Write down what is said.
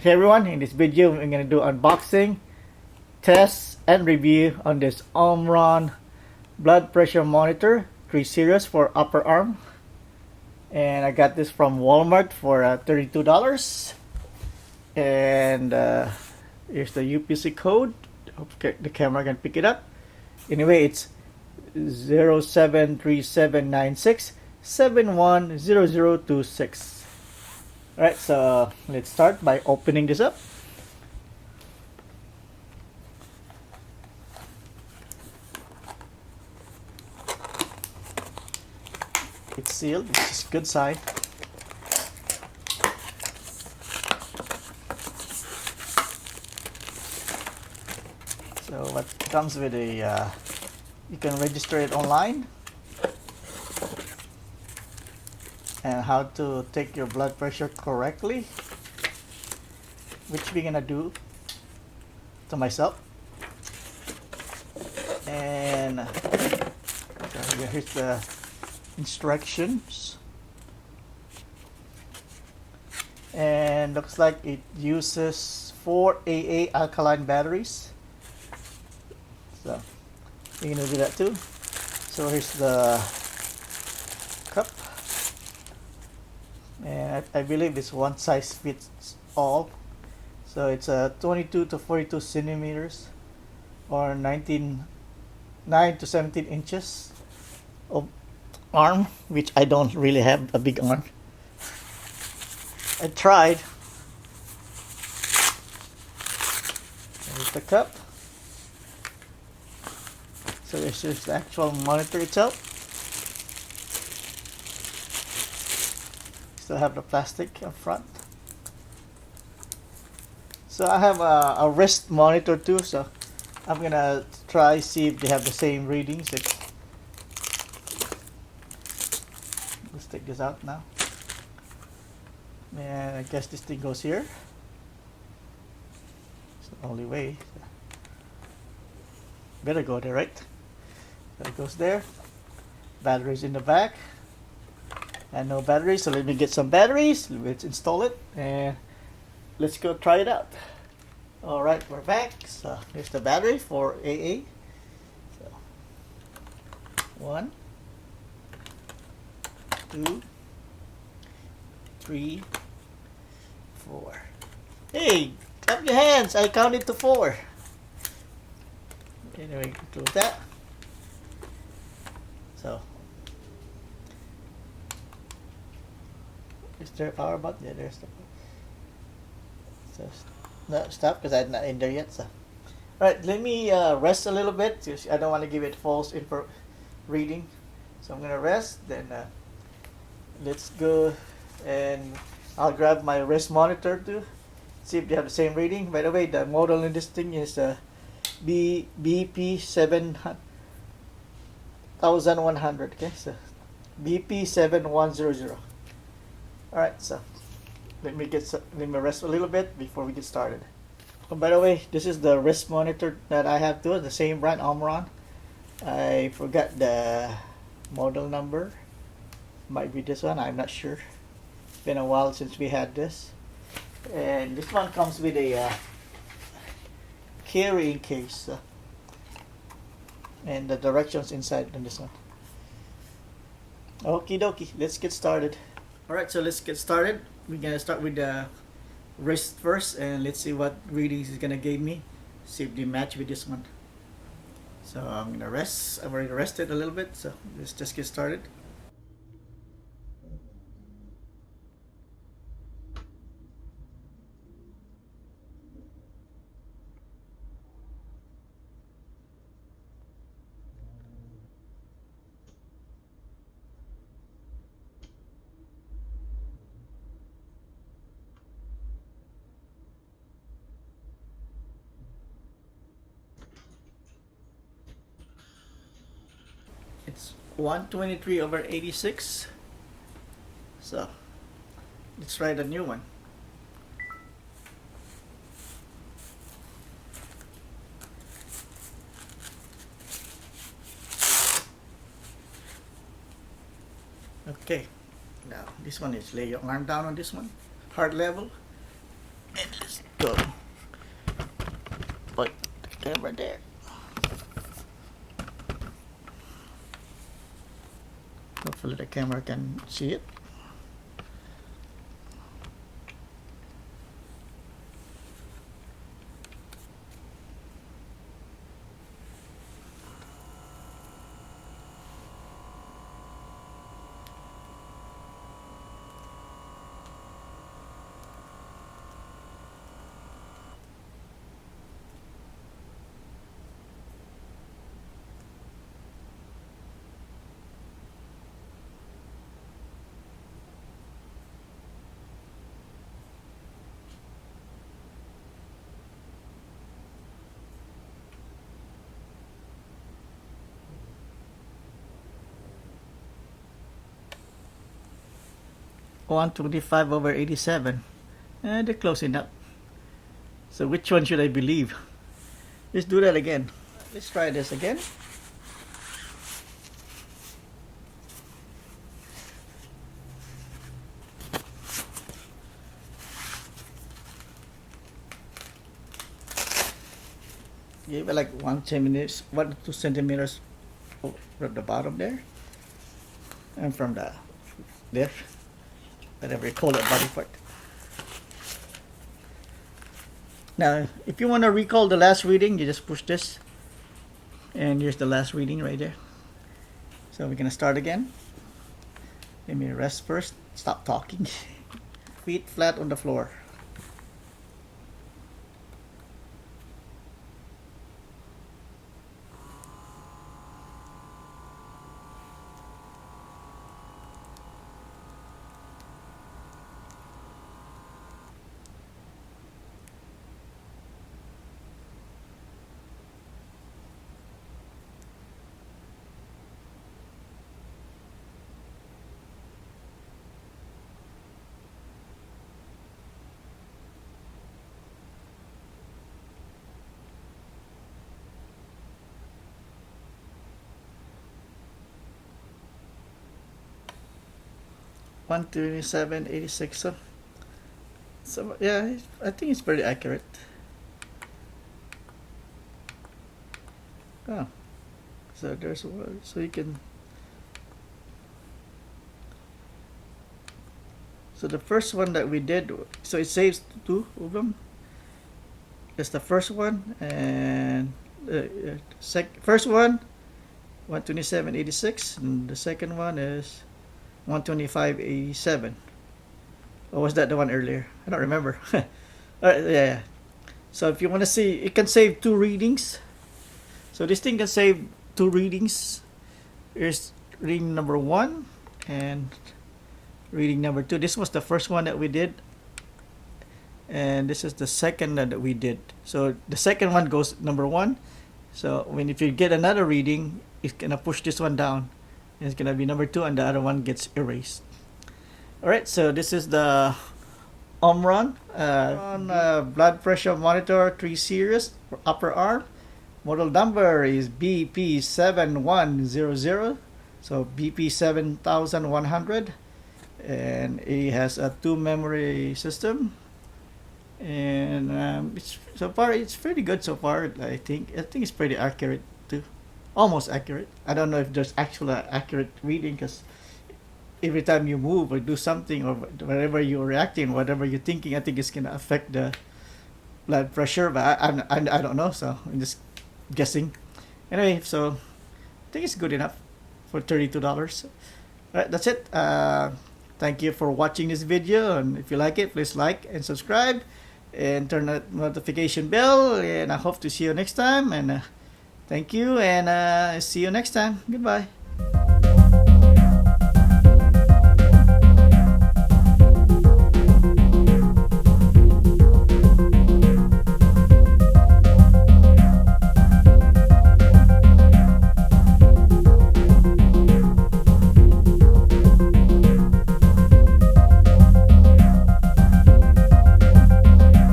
Okay everyone, in this video we're going to do unboxing, tests, and review on this Omron blood pressure monitor 3 series for upper arm. And I got this from Walmart for $32. And here's the UPC code. Hope the camera can pick it up. Anyway, it's 073796710026. Alright, so let's start by opening this up. It's sealed, which is a good sign. So what comes with a, you can register it online, and how to take your blood pressure correctly, which we're gonna do to myself. And so here's the instructions, and looks like it uses 4 AA alkaline batteries, so we're gonna do that too. So here's the cup, and I believe it's one size fits all, so it's 22 to 42 centimeters or 9 to 17 inches of arm, which I don't really have a big arm. I tried. Here's the cup. So this is the actual monitor itself. Still have the plastic up front. So I have a wrist monitor too, so I'm gonna try see if they have the same readings. Let's take this out now. And I guess this thing goes here. It's the only way. Better go there, right? So it goes there. Batteries in the back. And no batteries, so let me get some batteries. Let's install it and let's go try it out. Alright, we're back. So here's the battery for AA. So 1, 2, 3, 4. Hey, clap your hands. I counted to 4. Anyway, close that. So is there a power button? Yeah, there's the. So no, stop, because I'm not in there yet. So alright, let me rest a little bit. I don't want to give it false info reading, so I'm gonna rest. Then let's go, and I'll grab my wrist monitor too, see if they have the same reading. By the way, the model in this thing is BP7100. Okay, so BP7100. Alright, so let me rest a little bit before we get started. Oh, by the way, this is the wrist monitor that I have too, the same brand, Omron. I forgot the model number. Might be this one, I'm not sure. It's been a while since we had this. And this one comes with a carrying case, and the directions inside on this one. Okie dokie, let's get started. Alright, so let's get started. We're gonna start with the wrist first, and let's see what readings it's gonna give me. See if they match with this one. So I'm gonna rest. I've already rested a little bit, so let's just get started. It's 123/86. So let's try the new one. Okay, now this one is lay your arm down on this one, heart level, and let's go. Put the camera there. Hopefully the camera can see it. (125/87). They're close enough. So which one should I believe? Let's do that again. Let's try this again. Give it like 1 to 2 centimeters from the bottom there, and from the there, whatever you call it, body part. Now, if you want to recall the last reading, you just push this, and here's the last reading right there. So we're gonna start again. Let me rest first. Stop talking. Feet flat on the floor. (127/86). So yeah, I think it's pretty accurate. Oh, so there's one, so you can. So the first one that we did, so it saves 2 of them. That's the first one, and first one 127/86, and the second one is 125/87. Or was that the one earlier? I don't remember. Alright, yeah. So if you want to see, it can save 2 readings. So this thing can save 2 readings. Here's reading number 1 and reading number 2. This was the first one that we did, and this is the second that we did. So the second one goes number 1. So if you get another reading, it's gonna push this one down. It's gonna be number 2, and the other one gets erased. Alright, so this is the Omron blood pressure monitor 3 series for upper arm. Model number is BP7100. So BP7100, and it has a 2 memory system. And so far it's pretty good so far. I think it's pretty accurate too, almost accurate. I don't know if there's actual accurate reading, because every time you move or do something, or whatever you're reacting, whatever you're thinking, I think it's gonna affect the blood pressure. But I don't know, so I'm just guessing. Anyway, so I think it's good enough for $32. Alright, that's it. Thank you for watching this video, and if you like it, please like and subscribe and turn that notification bell, and I hope to see you next time. And thank you, and see you next time. Goodbye.